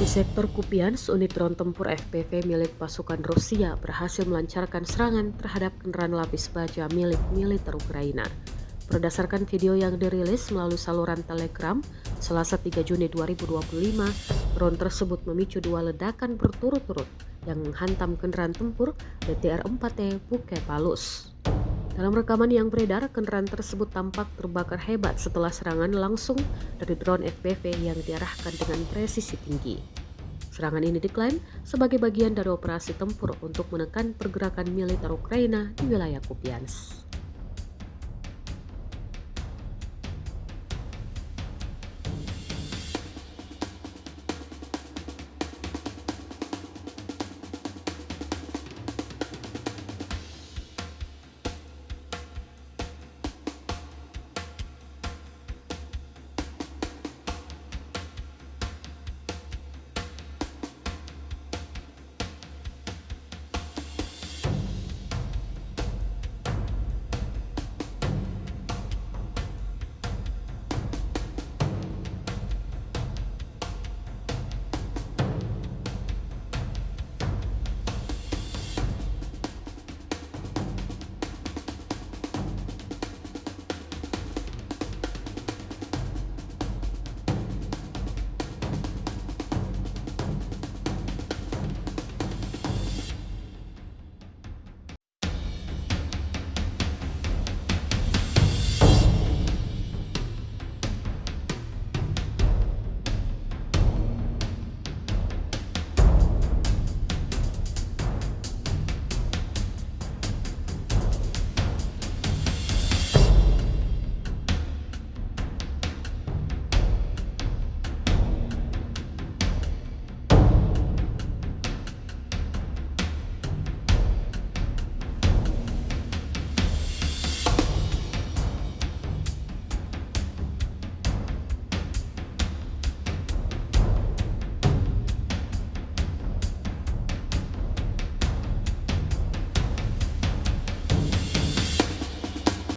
Di sektor Kupians, unit drone tempur FPV milik pasukan Rusia berhasil melancarkan serangan terhadap kendaraan lapis baja milik militer Ukraina. Berdasarkan video yang dirilis melalui saluran Telegram, Selasa 3 Juni 2025, drone tersebut memicu dua ledakan berturut-turut yang menghantam kendaraan tempur BTR-4T Buke Palus. Dalam rekaman yang beredar, kendaraan tersebut tampak terbakar hebat setelah serangan langsung dari drone FPV yang diarahkan dengan presisi tinggi. Serangan ini diklaim sebagai bagian dari operasi tempur untuk menekan pergerakan militer Ukraina di wilayah Kupiansk.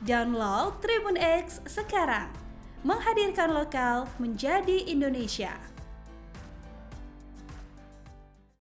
Download Tribun X sekarang, menghadirkan lokal menjadi Indonesia.